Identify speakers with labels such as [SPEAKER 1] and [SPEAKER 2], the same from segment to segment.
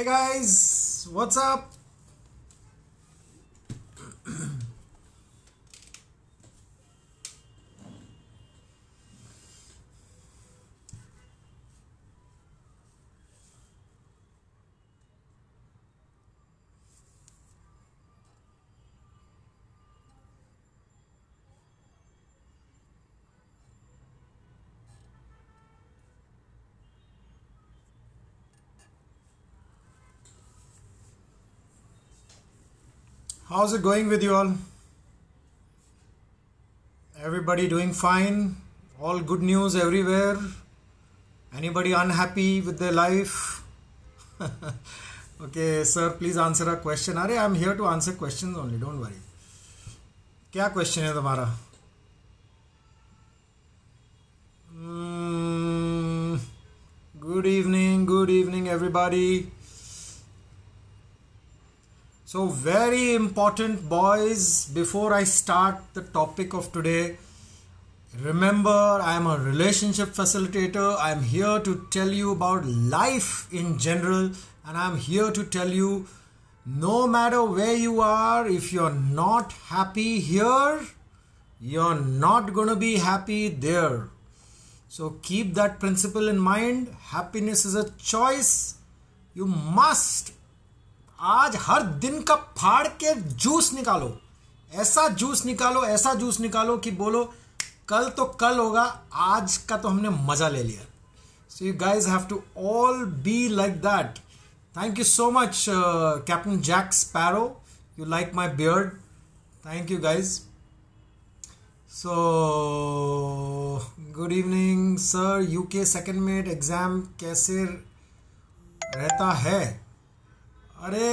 [SPEAKER 1] Hey guys, what's up? How's it going with you all? Everybody doing fine? All good news everywhere? Anybody unhappy with their life? Okay, sir, please answer a question. अरे I'm here to answer questions only, don't worry. क्या question है तुम्हारा? Good evening everybody. So very important boys, before I start the topic of today, remember I am a relationship facilitator. I am here to tell you about life in general, and I am here to tell you no matter where you are, if you're not happy here, you're not going to be happy there. So keep that principle in mind. Happiness is a choice. You must आज हर दिन का फाड़ के juice निकालो, ऐसा juice निकालो कि बोलो कल तो कल होगा, आज का तो हमने मजा ले लिया. So you guys have to all be like that. Thank you so much, Captain Jack Sparrow. You like my beard. Thank you guys. So good evening sir. UK second mate exam कैसे रहता है? अरे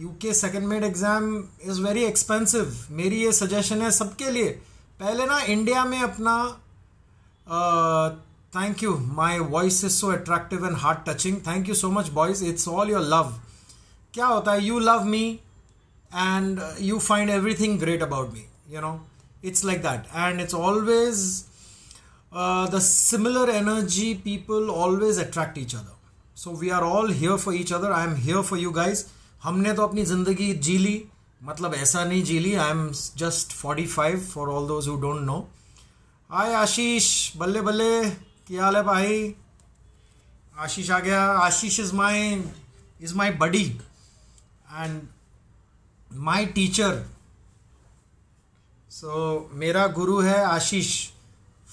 [SPEAKER 1] UK second made exam is very expensive. मेरी ये suggestion है सबके लिए, पहले ना इंडिया में अपना thank you, my voice is so attractive and heart touching. Thank you so much boys, it's all your love. क्या होता है, you love me and you find everything great about me, you know, it's like that. And it's always the similar energy people always attract each other. So we are all here for each other. I am here for you guys. हमने तो अपनी ज़िंदगी जी ली, मतलब ऐसा नहीं जी ली. I am just 45 for all those who don't know. Hi आशीष, बल्ले बल्ले, क्या हाल है भाई? आशीष आ गया. आशीष is my buddy and my teacher. So मेरा गुरु है आशीष,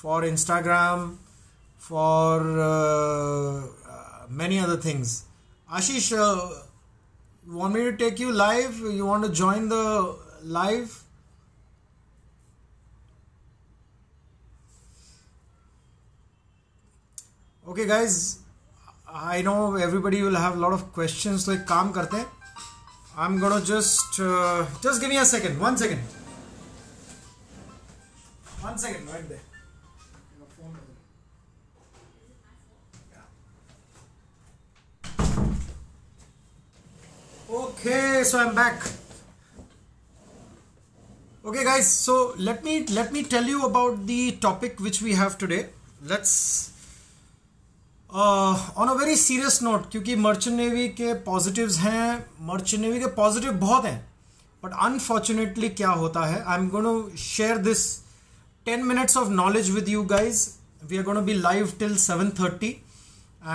[SPEAKER 1] for Instagram, for many other things. Ashish, you want me to take you live? You want to join the live? Okay guys, I know everybody will have a lot of questions, so एक काम करते हैं. I'm gonna just give me a second. One second right there. Okay, so I'm back. Okay guys, so let me tell you about the topic which we have today. Let's on a very serious note, क्योंकि merchant navy के positives हैं, merchant navy के positive बहुत हैं, but unfortunately क्या होता है, I am going to share this 10 minutes of knowledge with you guys. We are going to be live till 7:30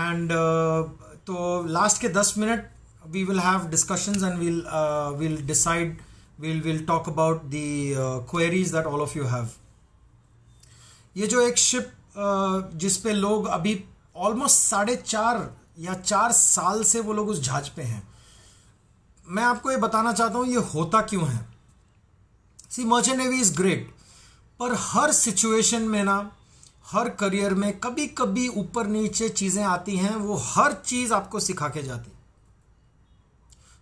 [SPEAKER 1] and तो लास्ट के 10 minute we will have discussions and we'll decide, we'll talk about the queries that all of you have. ये जो एक ship जिस पे लोग अभी almost 4.5 या 4 साल से वो लोग उस जहाज पे हैं, मैं आपको ये बताना चाहता हूँ ये होता क्यों है. सी, मर्चेंट नेवी इज ग्रेट, पर हर सिचुएशन में ना, हर करियर में कभी कभी ऊपर नीचे चीज़ें आती हैं, वो हर चीज़ आपको सिखा के जाती.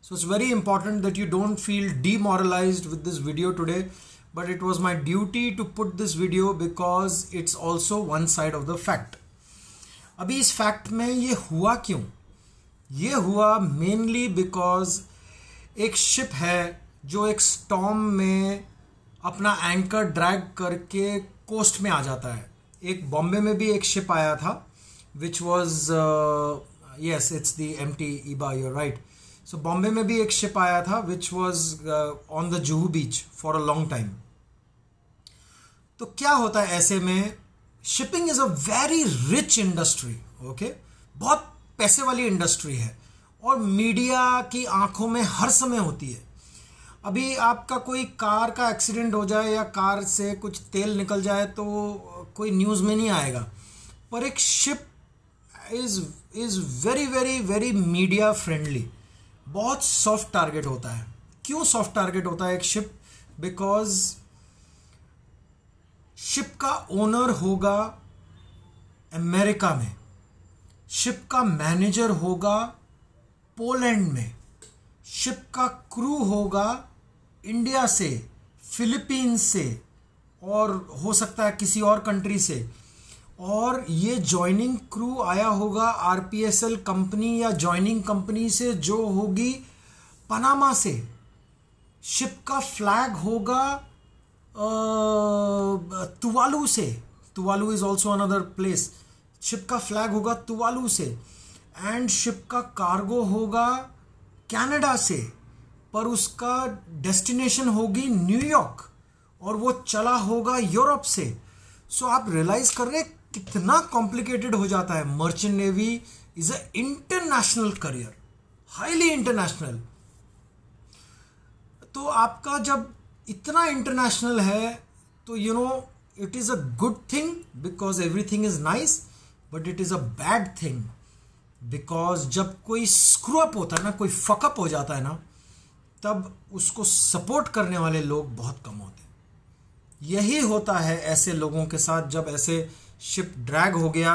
[SPEAKER 1] So it's very important that you don't feel demoralized with this video today, but it was my duty to put this video because it's also one side of the fact. अभी इस फैक्ट में ये हुआ क्यों? ये हुआ mainly because एक ship है जो एक स्टॉर्म में अपना एंकर ड्रैग करके कोस्ट में आ जाता है. एक बॉम्बे में भी एक शिप आया था which was yes it's the empty Eba, you are right. So Bombay में भी एक शिप आया था which was on the Juhu beach for a long time. तो क्या होता है ऐसे में, shipping is a very rich industry. Okay, बहुत पैसे वाली इंडस्ट्री है और मीडिया की आंखों में हर समय होती है. अभी आपका कोई कार का एक्सीडेंट हो जाए या कार से कुछ तेल निकल जाए तो कोई न्यूज़ में नहीं आएगा, पर एक ship is very very very media friendly. बहुत सॉफ्ट टारगेट होता है. क्यों सॉफ्ट टारगेट होता है एक शिप? बिकॉज शिप का ओनर होगा अमेरिका में, शिप का मैनेजर होगा पोलैंड में, शिप का क्रू होगा इंडिया से, फिलीपींस से और हो सकता है किसी और कंट्री से, और ये ज्वाइनिंग क्रू आया होगा आरपीएसएल कंपनी या ज्वाइनिंग कंपनी से जो होगी पनामा से. शिप का फ्लैग होगा तुवालू से. Tuvalu is also another place. Ship का फ्लैग होगा तुवालू से एंड शिप का कार्गो होगा कनाडा से, पर उसका डेस्टिनेशन होगी न्यूयॉर्क और वो चला होगा यूरोप से. सो आप रियलाइज कर रहे हैं कितना कॉम्प्लिकेटेड हो जाता है. Merchant navy is a international career, highly international. तो आपका जब इतना इंटरनेशनल है तो you know it is a good thing because everything is nice, but it is a bad thing because जब कोई स्क्रू अप होता है ना, कोई फकअप हो जाता है ना, तब उसको सपोर्ट करने वाले लोग बहुत कम होते हैं. यही होता है ऐसे लोगों के साथ. जब ऐसे शिप ड्रैग हो गया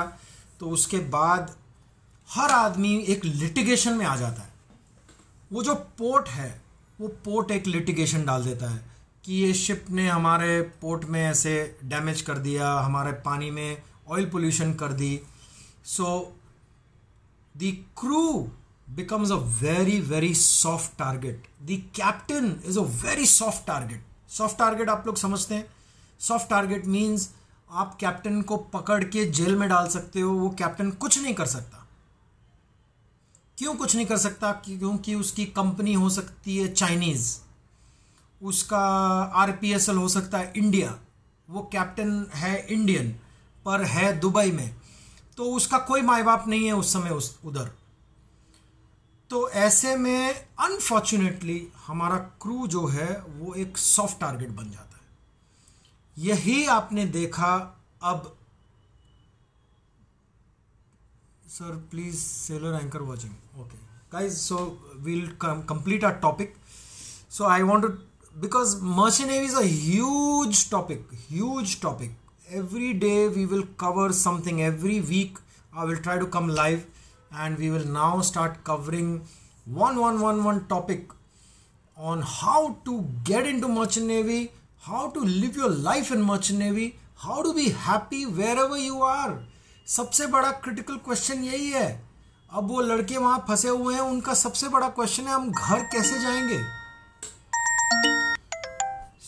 [SPEAKER 1] तो उसके बाद हर आदमी एक लिटिगेशन में आ जाता है. वो जो पोर्ट है वो पोर्ट एक लिटिगेशन डाल देता है कि ये शिप ने हमारे पोर्ट में ऐसे डैमेज कर दिया, हमारे पानी में ऑयल पोल्यूशन कर दी. So the crew becomes a very very soft target. The captain is a very soft target. Soft target आप लोग समझते हैं. Soft target means आप कैप्टन को पकड़ के जेल में डाल सकते हो, वो कैप्टन कुछ नहीं कर सकता. क्यों कुछ नहीं कर सकता? क्योंकि उसकी कंपनी हो सकती है चाइनीज, उसका आरपीएसएल हो सकता है इंडिया, वो कैप्टन है इंडियन पर है दुबई में, तो उसका कोई माई बाप नहीं है उस समय उधर. तो ऐसे में अनफॉर्चुनेटली हमारा क्रू जो है वो एक सॉफ्ट टारगेट बन जाता है. यही आपने देखा. अब sir please sailor anchor watching. Okay guys, so we'll complete our topic. So I want to, because merchant navy is a huge topic. Every day we will cover something. Every week I will try to come live and we will now start covering one topic on how to get into Merchant Navy, how to live your life in Merchant Navy, how to be happy wherever you are. सबसे बड़ा critical question यही है. अब वो लड़के वहां फंसे हुए हैं, उनका सबसे बड़ा क्वेश्चन है हम घर कैसे जाएंगे.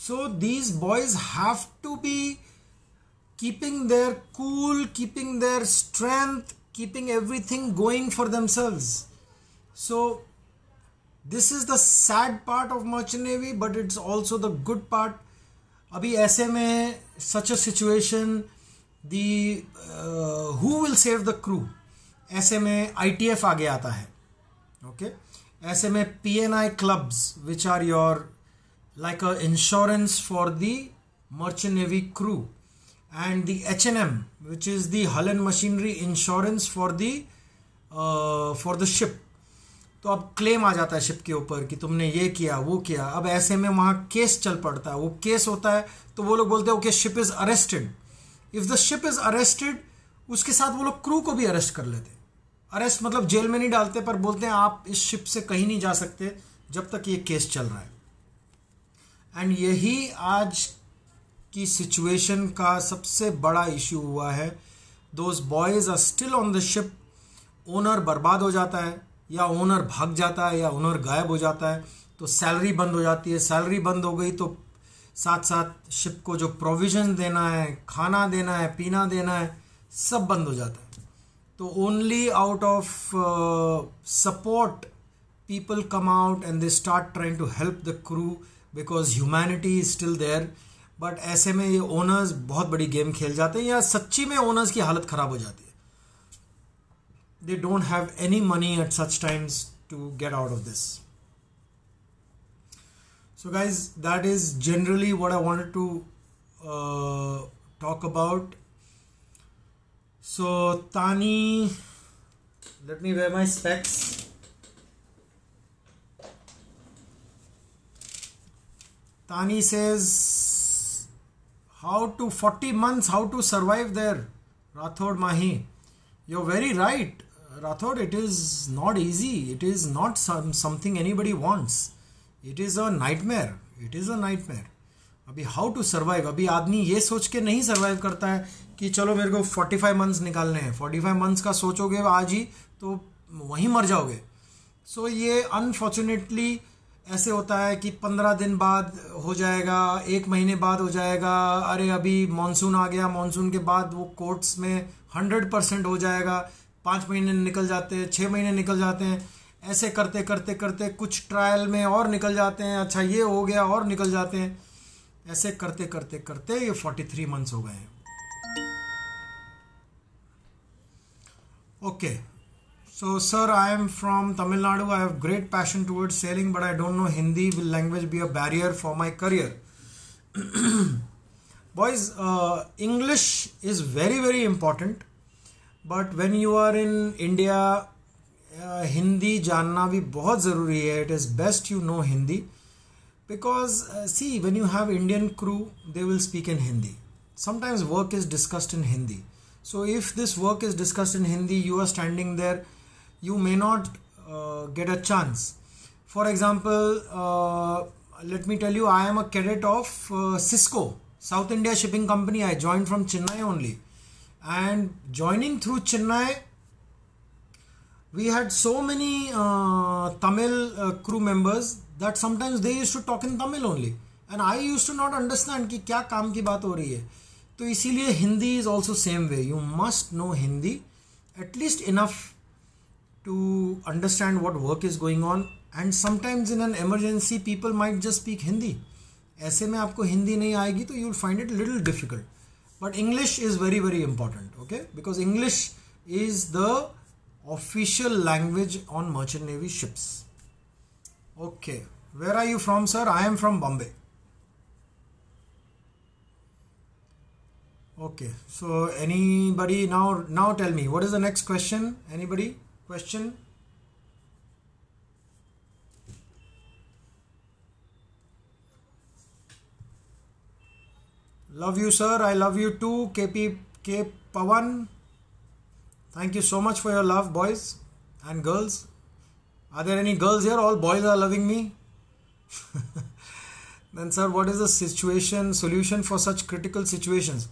[SPEAKER 1] So these boys have to be keeping their cool, keeping their strength, keeping everything going for themselves. So this is the sad part of Merchant Navy, but it's also the good part. अभी ऐसे में such a situation, who will save the crew? ऐसे में ITF आगे आता है. Okay? ऐसे में PNI clubs, which are your like a insurance for the Merchant Navy crew. And the H&M, which is the hull and machinery insurance for the ship. तो अब claim आ जाता है शिप के ऊपर कि तुमने ये किया वो किया. अब ऐसे में वहाँ केस चल पड़ता है. वो केस होता है तो वो लोग बोलते हैं okay ship is arrested. If the ship is arrested, उसके साथ वो लोग क्रू को भी अरेस्ट कर लेते हैं. अरेस्ट मतलब जेल में नहीं डालते, पर बोलते हैं आप इस शिप से कहीं नहीं जा सकते जब तक ये केस चल रहा है. एंड यही आज की सिचुएशन का सबसे बड़ा इश्यू हुआ है. Those boys are still on the ship. Owner बर्बाद हो जाता है या ओनर भाग जाता है या ओनर गायब हो जाता है तो सैलरी बंद हो जाती है. सैलरी बंद हो गई तो साथ साथ शिप को जो प्रोविजन देना है, खाना देना है, पीना देना है, सब बंद हो जाता है. तो only out of support people come out and they start trying to help the crew because humanity is still there. But ऐसे में ये ओनर्स बहुत बड़ी गेम खेल जाते हैं या सच्ची में ओनर्स की हालत खराब हो जाती है. They don't have any money at such times to get out of this. So guys, that is generally what I wanted to talk about. So Tani, let me wear my specs. Tani says, how to 40 months, how to survive there, Rathod Mahi. You're very right, Rathod. It is not easy. It is not something anybody wants. It is a nightmare. It is a nightmare. अभी how to survive, अभी आदमी ये सोच के नहीं survive करता है कि चलो मेरे को 45 मंथ्स निकालने हैं. 45 मंथ्स का सोचोगे आज ही तो वहीं मर जाओगे. सो ये अनफॉर्चुनेटली ऐसे होता है कि 15 दिन बाद हो जाएगा, 1 महीने बाद हो जाएगा, अरे अभी मानसून आ गया, मानसून के बाद वो कोर्ट्स में 100% हो जाएगा. 5 महीने निकल जाते हैं, 6 महीने निकल जाते हैं. ऐसे करते करते करते कुछ ट्रायल में और निकल जाते हैं, अच्छा ये हो गया और निकल जाते हैं. ऐसे करते करते करते ये 43 मंथ्स हो गए हैं. Okay, so sir, I am from Tamil Nadu. I have great passion towards sailing, but I don't know Hindi. Will language be a barrier for my career? Boys, English is very very important, but when you are in India, Hindi जानना भी बहुत ज़रूरी है. It is best you know Hindi because see, when you have Indian crew, they will speak in Hindi. Sometimes work is discussed in Hindi. So if this work is discussed in Hindi, you are standing there, you may not get a chance. For example, let me tell you, I am a cadet of Cisco, South India Shipping Company. I joined from Chennai only, and joining through Chennai, we had so many Tamil crew members that sometimes they used to talk in Tamil only, and I used to not understand कि क्या काम की बात हो रही है. तो इसीलिए Hindi is also same way. You must know Hindi at least enough to understand what work is going on, and sometimes in an emergency people might just speak Hindi. ऐसे में आपको हिंदी नहीं आएगी तो you will find it a little difficult. But English is very very important, okay? Because English is the official language on merchant navy ships. Okay, where are you from, sir? I am from Bombay. Okay, so anybody now tell me what is the next question? Anybody? Question? Love you, sir. I love you too. K Pawan. Thank you so much for your love, boys and girls. Are there any girls here? All boys are loving me. Then, sir, what is the solution for such critical situations?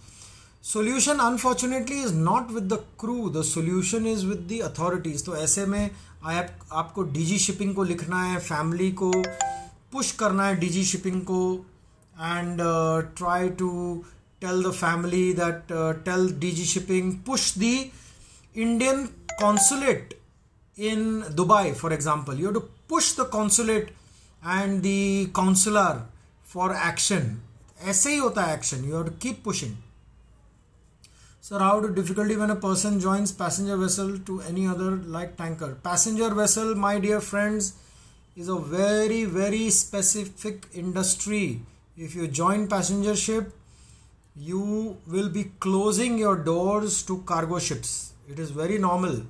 [SPEAKER 1] Solution unfortunately is not with the crew. The solution is with the authorities. तो ऐसे में आपको DG shipping को लिखना है, family को push करना है DG shipping को, and try to tell the family that tell DG shipping, push the Indian consulate in Dubai, for example. You have to push the consulate and the consular for action. ऐसे ही होता है action. You have to keep pushing. Sir, how to difficulty when a person joins passenger vessel to any other like tanker? Passenger vessel, my dear friends, is a very very specific industry. If you join passenger ship, you will be closing your doors to cargo ships. It is very normal.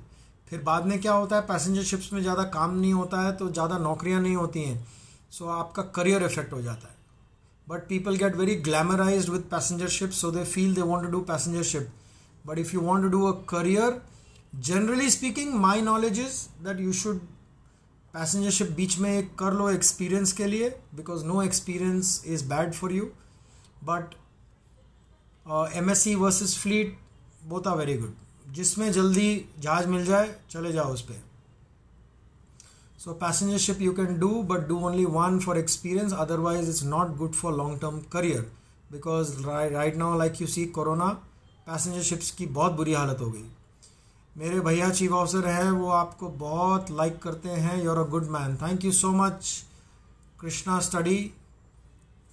[SPEAKER 1] फिर बाद में क्या होता है, passenger ships में ज़्यादा काम नहीं होता है तो ज़्यादा नौकरियाँ नहीं होती हैं, सो आपका करियर इफेक्ट हो जाता है. But people get very glamorised with passenger ships, so they feel they want to do passenger ship. But if you want to do a career, generally speaking, my knowledge is that you should passenger ship बीच में एक कर लो experience के लिए, because no experience is bad for you. But MSC versus fleet both are very good. जिसमें जल्दी जहाज मिल जाए चले जाओ उस पर. So passenger ship you can do, but do only one for experience, otherwise it's not good for long term career. Because right now like you see corona, passenger ships की बहुत बुरी हालत हो गई. मेरे भैया चीफ ऑफिसर हैं, वो आपको बहुत लाइक करते हैं. You are a good man. Thank you so much. Krishna study,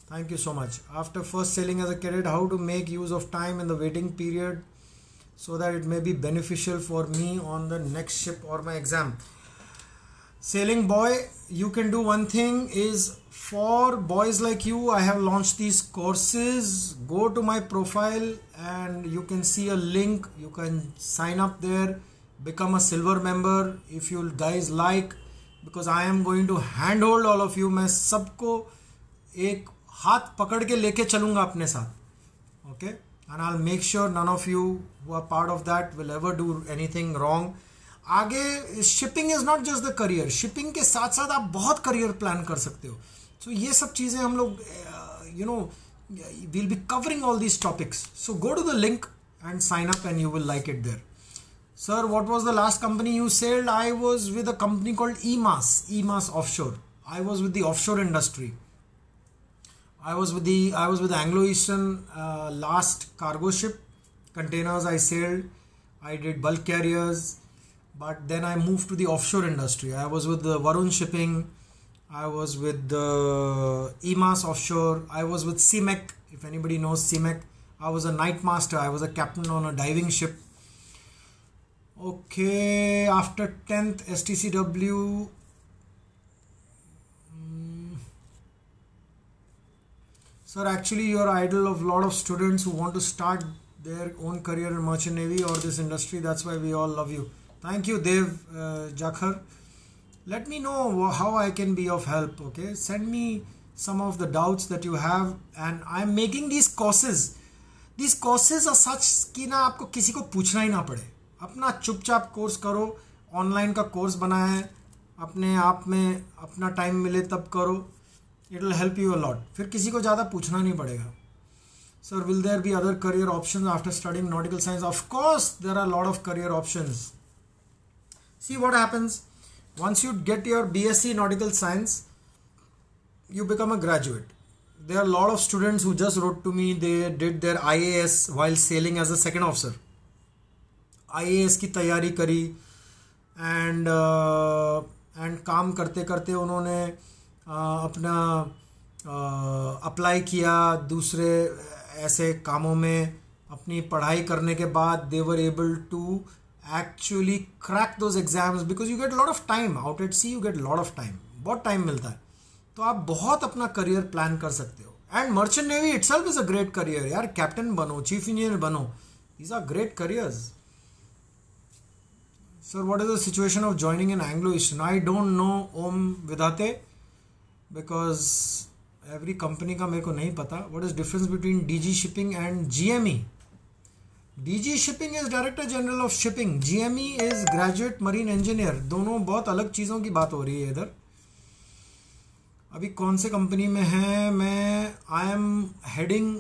[SPEAKER 1] thank you so much. After first sailing as a cadet, how to make use of time in the waiting period so that it may be beneficial for me on the next ship or my exam. Sailing boy, you can do one thing is, for boys like you, I have launched these courses. Go to my profile and you can see a link. You can sign up there, become a silver member if you guys like, because I am going to handhold all of you. मैं सबको एक हाथ पकड़ के लेके चलूंगा अपने साथ. Okay, and I will make sure none of you who are part of that will ever do anything wrong. आगे shipping is not just the career, shipping के साथ साथ आप बहुत करियर प्लान कर सकते हो. सो ये सब चीजें हम लोग you know will be covering all these topics. So go to the link and sign up and you will like it there. Sir, what was the last company you sailed? I was with a company called EMAS Offshore. I was with the offshore industry. I was with Anglo Eastern last cargo ship. Containers I sailed. I did bulk carriers. But then I moved to the offshore industry. I was with the Varun Shipping. I was with the EMAS Offshore. I was with CMEC. If anybody knows CMEC. I was a night master. I was a captain on a diving ship. Okay, after 10th STCW, sir, actually you're idol of a lot of students who want to start their own career in merchant navy or this industry. That's why we all love you. Thank you, Dev Jakhar. Let me know how I can be of help. Okay, send me some of the doubts that you have, and I'm making these courses. These courses are such कि ना आपको किसी को पूछना ही ना पड़े. अपना चुपचाप कोर्स करो. ऑनलाइन का कोर्स बनाया है, अपने आप में अपना टाइम मिले तब करो. It will help you a lot. फिर किसी को ज़्यादा पूछना नहीं पड़ेगा. Sir, will there be other career options after studying nautical science? Of course there are lot of career options. See what happens once you get your BSc nautical science, you become a graduate. There are a lot of students who just wrote to me, they did their IAS while sailing as a second officer. IAS की तैयारी करी and काम करते करते उन्होंने अपना apply किया दूसरे ऐसे कामों में. अपनी पढ़ाई करने के बाद they were able to actually crack those exams because you get a lot of time out at sea. You get a lot of time, बहुत टाइम मिलता है, तो आप बहुत अपना करियर प्लान कर सकते हो. And merchant navy itself is a great career यार. कैप्टन बनो, चीफ इंजीनियर बनो, these are great careers. Sir, what is the situation of joining in Anglo Eastern? I don't know, Om Vidate, because every company का मेरे को नहीं पता. What is difference between DG Shipping and GME? DG Shipping is Director General of Shipping. GME is Graduate Marine Engineer. दोनों बहुत अलग चीज़ों की बात हो रही है इधर. अभी कौन से कंपनी में है? मैं I am heading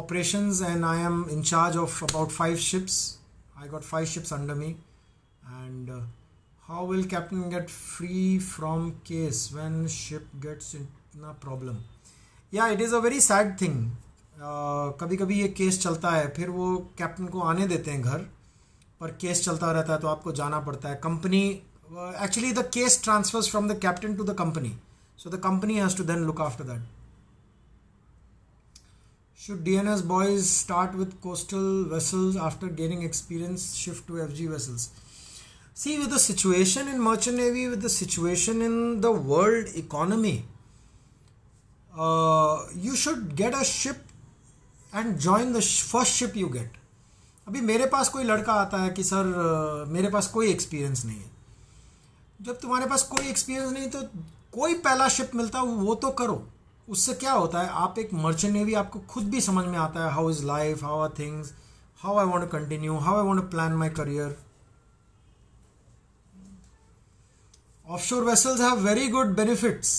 [SPEAKER 1] operations and I am in charge of about 5 ships. I got 5 ships under me. And how will captain get free from case when ship gets in a problem? Yeah, it is a very sad thing. कभी कभी ये case चलता है, फिर वो captain को आने देते हैं घर, पर केस चलता रहता है तो आपको जाना पड़ता है. Company actually the case transfers from the captain to the company, so the company has to then look after that. Should DNS boys start with coastal vessels after gaining experience shift to FG vessels? See, with the situation in merchant navy, with the situation in the world economy, you should get a ship and join the first ship you get. अभी मेरे पास कोई लड़का आता है कि sir मेरे पास कोई experience नहीं है. जब तुम्हारे पास कोई एक्सपीरियंस नहीं तो कोई पहला शिप मिलता है वो तो करो. उससे क्या होता है, आप एक मर्चेंट नेवी, आपको खुद भी समझ में आता है how is life, how are things, how I want to continue, how I want to plan my career. Offshore vessels have very good benefits.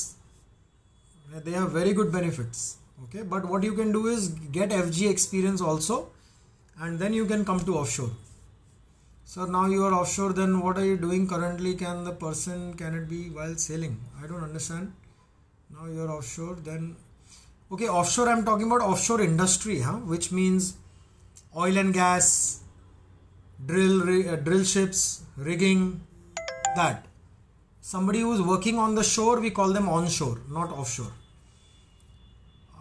[SPEAKER 1] They have very good benefits. Okay, but what you can do is get FG experience also, and then you can come to offshore. So now you are offshore, then what are you doing currently? Can it be while sailing? I don't understand. Now you are offshore, then okay, offshore I'm talking about offshore industry, which means oil and gas, drill ships, rigging, that. Somebody who is working on the shore, we call them onshore, not offshore.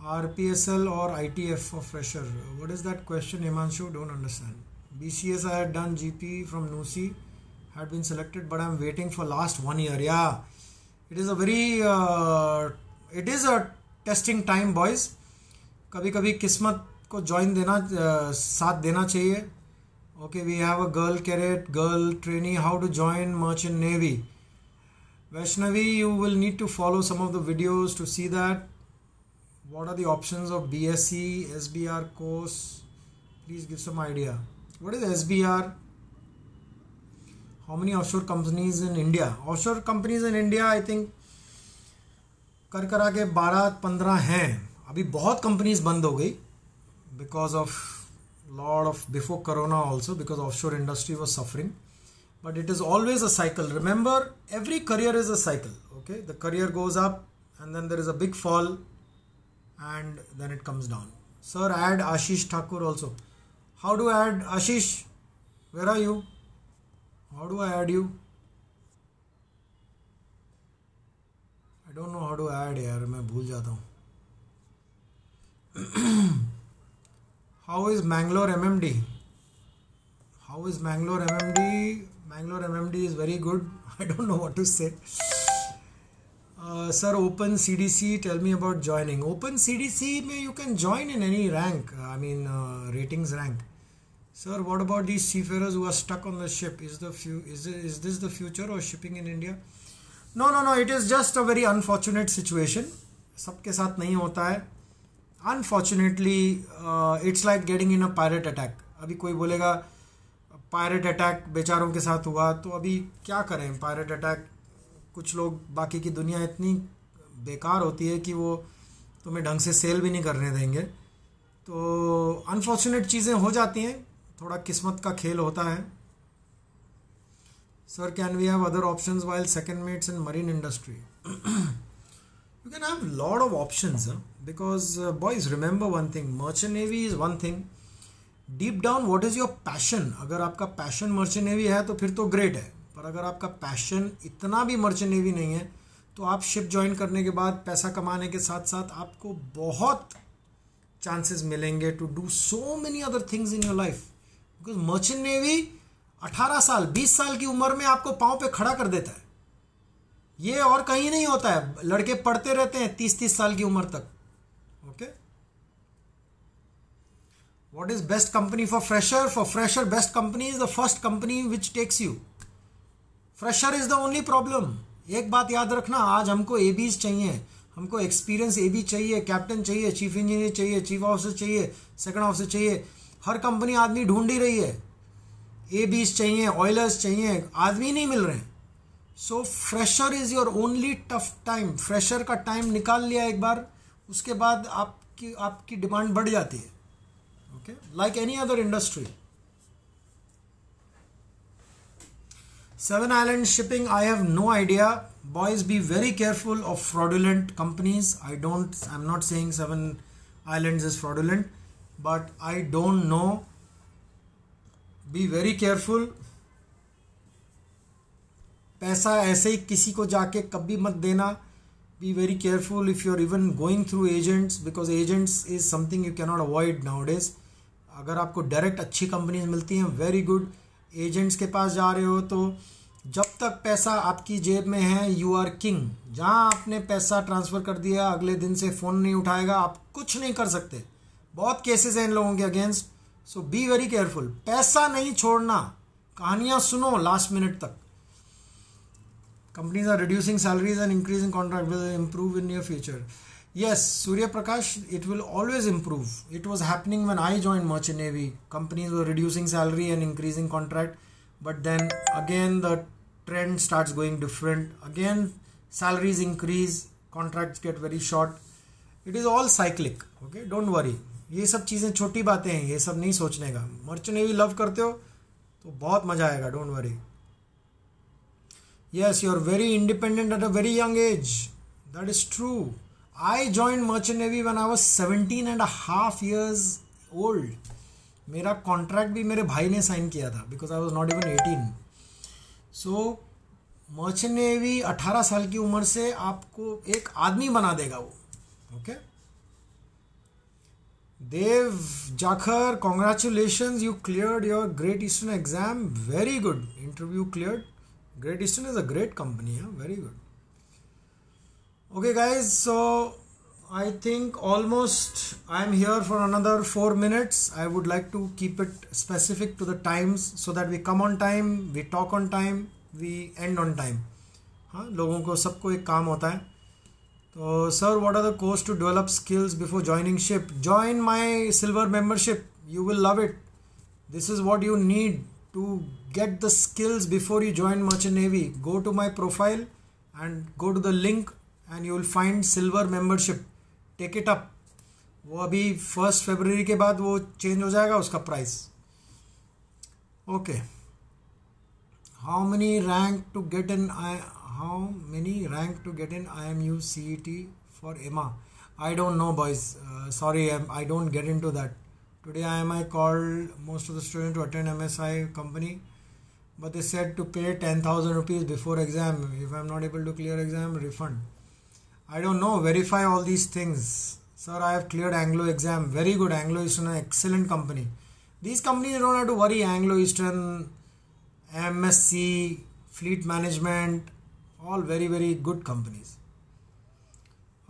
[SPEAKER 1] RPSL or ITF for fresher. What is that question, Himanshu? Don't understand. BCS I had done, GP from Nusi had been selected, but I'm waiting for last 1 year. Yeah, it is a very it is a testing time, boys. कभी कभी किस्मत को join देना साथ देना चाहिए. Okay, we have a girl cadet, girl trainee, how to join merchant navy. Vaishnavi, you will need to follow some of the videos to see that. What are the options of BSc, SBR course? Please give some idea. What is SBR? How many offshore companies in India? Offshore companies in India, I think कर करा के 12-15 हैं. अभी बहुत companies बंद हो गई because of lot of before corona also, because offshore industry was suffering. But it is always a cycle. Remember, every career is a cycle. Okay, the career goes up and then there is a big fall and then it comes down. Sir, add Ashish Thakur also. How do I add Ashish? Where are you? How do I add you? I don't know how to add यार, मैं भूल जाता हूँ. How is Mangalore MMD? How is Mangalore MMD? Mangalore MMD is very good. I don't know what to say. Sir, Open CDC, tell me about joining. Open CDC, you can join in any rank. Ratings rank. Sir, what about these seafarers who are stuck on the ship? Is this the future of shipping in India? No. It is just a very unfortunate situation. सबके साथ नहीं होता है. Unfortunately, it's like getting in a pirate attack. अभी कोई बोलेगा pirate attack बेचारों के साथ हुआ, तो अभी क्या करें. पायरेट अटैक, कुछ लोग, बाकी की दुनिया इतनी बेकार होती है कि वो तुम्हें ढंग से सेल भी नहीं करने देंगे. तो अनफॉर्चुनेट चीज़ें हो जाती हैं, थोड़ा किस्मत का खेल होता है. Sir, can we have other options while second mates in marine industry? You can have lot of options, because boys, remember one thing, merchant navy is one thing. Deep down, what is your passion? अगर आपका passion merchant navy है तो फिर तो great है. पर अगर आपका passion इतना भी merchant navy नहीं है, तो आप ship join करने के बाद पैसा कमाने के साथ साथ आपको बहुत chances मिलेंगे to do so many other things in your life. Because merchant navy 18 साल 20 साल की उम्र में आपको पाँव पे खड़ा कर देता है. ये और कहीं नहीं होता है. लड़के पढ़ते रहते हैं 30-30 साल की उम्र तक. Okay. What is best company for fresher? For fresher, best company is the first company which takes you. Fresher is the only problem. एक बात याद रखना, आज हमको ABs चाहिए, हमको एक्सपीरियंस AB चाहिए, कैप्टन चाहिए, चीफ इंजीनियर चाहिए, चीफ ऑफिसर चाहिए, सेकंड ऑफिसर चाहिए. हर कंपनी आदमी ढूंढ ही रही है. ABs चाहिए, ऑयलर्स चाहिए, आदमी नहीं मिल रहे हैं. So fresher is your only tough time. Fresher का टाइम निकाल लिया एक बार, उसके बाद आपकी डिमांड बढ़ जाती है. Okay, like any other industry. 7 Island shipping, I have no idea. Boys, be very careful of fraudulent companies. I'm not saying 7 Islands is fraudulent, but I don't know. Be very careful. पैसा ऐसे ही किसी को जाके कभी मत देना. Be very careful if you're even going through agents, because agents is something you cannot avoid nowadays. अगर आपको डायरेक्ट अच्छी कंपनीज मिलती हैं, वेरी गुड. एजेंट्स के पास जा रहे हो तो जब तक पैसा आपकी जेब में है, यू आर किंग. जहाँ आपने पैसा ट्रांसफ़र कर दिया, अगले दिन से फ़ोन नहीं उठाएगा, आप कुछ नहीं कर सकते. बहुत केसेस हैं इन लोगों के अगेंस्ट. सो बी वेरी केयरफुल. पैसा नहीं छोड़ना. कहानियाँ सुनो लास्ट मिनट तक. Companies are reducing salaries and increasing contract will improve in near future. Yes, Surya Prakash, it will always improve. It was happening when I joined Merchant Navy. Companies were reducing salary and increasing contract. But then again the trend starts going different. Again salaries increase, contracts get very short. It is all cyclic. Okay, don't worry. ये सब चीज़ें छोटी बातें हैं, ये सब नहीं सोचने का. Merchant Navy लव करते हो तो बहुत मज़ा आएगा. Don't worry. Yes, you are very independent at a very young age. That is true. I joined Merchant Navy when I was 17 and a half years old. मेरा कॉन्ट्रैक्ट भी मेरे भाई ने साइन किया था because I was not even 18. So merchant navy 18 साल की उम्र से आपको एक आदमी बना देगा वो. Okay Dev Jakhar, congratulations, you cleared your Great Eastern exam. Very good, interview cleared. Great Eastern is a great company, yeah? Very good. Okay guys, so I think almost I am here for another 4 minutes. I would like to keep it specific to the times so that we come on time, we talk on time, we end on time. हाँ, लोगों को सबको एक काम होता है. तो sir, what are the course to develop skills before joining ship? Join my silver membership. You will love it. This is what you need to get the skills before you join Merchant Navy. Go to my profile and go to the link and you will find silver membership. Take it up. वो अभी 1 February के बाद वो change हो जाएगा उसका price. Okay. How many rank to get in IMU CET for EMA? I don't know, boys. Sorry, I don't get into that. Today IMI called most of the students to attend MSI company, but they said to pay 10,000 rupees before exam. If I'm not able to clear exam, refund. I don't know. Verify all these things. Sir, I have cleared Anglo exam. Very good. Anglo Eastern, an excellent company. These companies don't have to worry. Anglo Eastern, MSC, Fleet Management, all very, very good companies.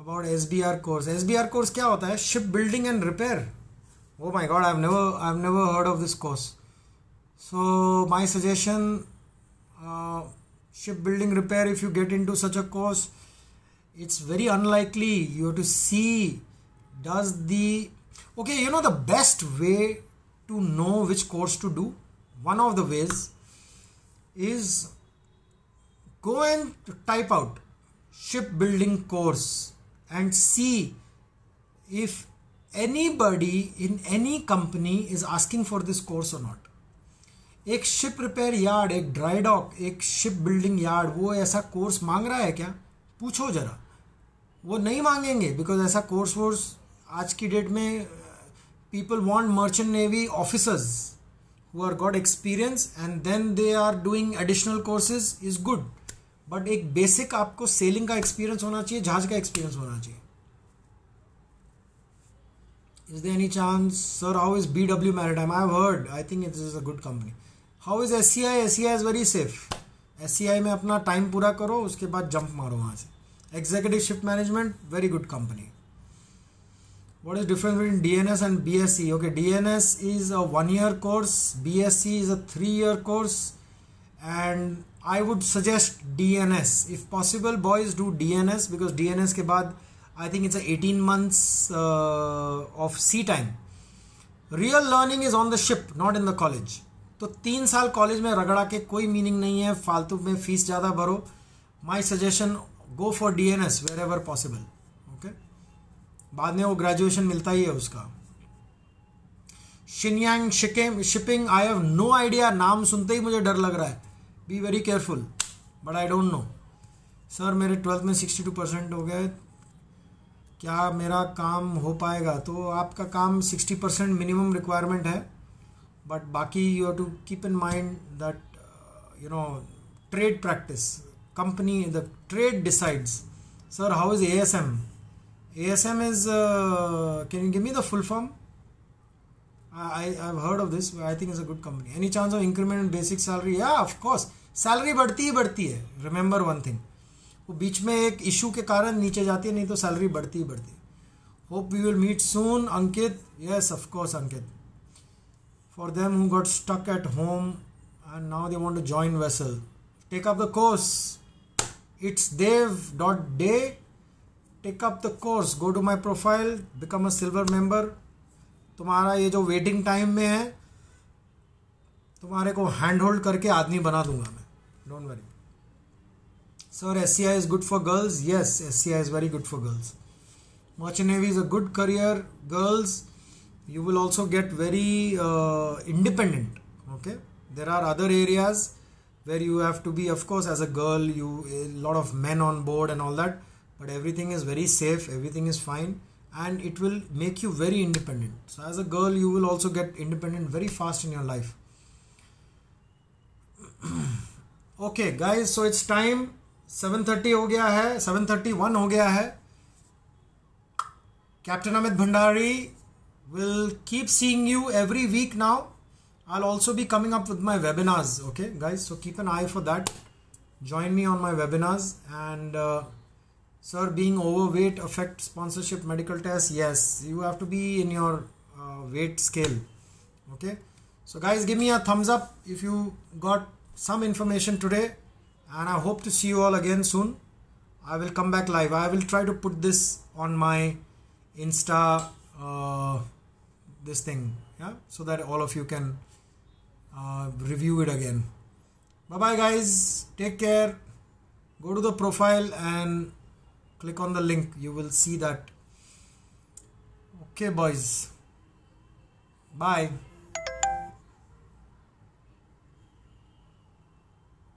[SPEAKER 1] About SBR course. SBR course क्या होता है? Shipbuilding and repair. Oh my God, I've never heard of this course. So my suggestion, shipbuilding repair, if you get into such a course, it's very unlikely you have to see the best way to know which course to do. One of the ways is go and type out shipbuilding course and see if anybody in any company is asking for this course or not. एक ship repair yard, एक dry dock, एक ship building yard, वो ऐसा course मांग रहा है क्या? पूछो जरा. वो नहीं मांगेंगे बिकॉज ऐसा कोर्स आज की डेट में people want merchant navy officers who are got experience and then they are doing additional courses is good. But एक बेसिक आपको सेलिंग का एक्सपीरियंस होना चाहिए, जहाज का एक्सपीरियंस होना चाहिए. Is there any chance, sir? How is BW Maritime? I have heard. I think it is a good company. How is SCI? SCI is very safe. SCI में अपना टाइम पूरा करो, उसके बाद जंप मारो वहाँ से. Executive Ship Management, very good company. What is difference between DNS and BSc? Okay, DNS is a 1-year course. BSc is a 3-year course, and I would suggest DNS. If possible, boys do DNS because DNS के बाद I think it's a 18 months of sea time. Real learning is on the ship, not in the college. तो 3 साल college में रगड़ा के कोई meaning नहीं है, फालतू में फीस ज़्यादा भरो. My suggestion, go for DNS wherever possible. Okay, बाद में वो ग्रेजुएशन मिलता ही है उसका. Shinyang shipping, I have no idea. नाम सुनते ही मुझे डर लग रहा है. Be very careful, but I don't know. Sir मेरे 12th में 62% हो गए, क्या मेरा काम हो पाएगा? तो आपका काम 60% मिनिमम रिक्वायरमेंट है, बट बाकी you have to keep in mind that trade practice, company, the trade decides. Sir how is ASM? ASM is can you give me the full form? I've heard of this. I think it's a good company. Any chance of increment in basic salary? Yeah, of course. Salary बढ़ती है. Remember one thing. वो बीच में एक issue के कारण नीचे जाती है, नहीं तो सैलरी बढ़ती है. Hope we will meet soon. Ankit, yes of course Ankit. For them who got stuck at home and now they want to join vessel, take up the course. It's dev.day. Take up the course. Go to my profile. Become a silver member. तुम्हारा ये जो waiting time में है, तुम्हारे को hand hold करके आदमी बना दूंगा मैं. Don't worry. Sir, SCI is good for girls. Yes, SCI is very good for girls. Merchant Navy is a good career. Girls, you will also get very independent. Okay, there are other areas where you have to be, of course, as a girl, a lot of men on board and all that, but everything is very safe. Everything is fine. and it will make you very independent. So as a girl, you will also get independent very fast in your life. Okay guys, so it's time. 7:30 हो गया है, 7:31 हो गया है. Captain Amit Bhandari will keep seeing you every week now. I'll also be coming up with my webinars, okay guys, so keep an eye for that. Join me on my webinars. And sir, being overweight affect sponsorship medical tests? Yes, you have to be in your weight scale. Okay, so guys, give me a thumbs up if you got some information today, and I hope to see you all again soon. I will come back live. I will try to put this on my Insta this thing, yeah, so that all of you can review it again. Bye bye guys, take care. Go to the profile and click on the link, you will see that. Okay boys, bye.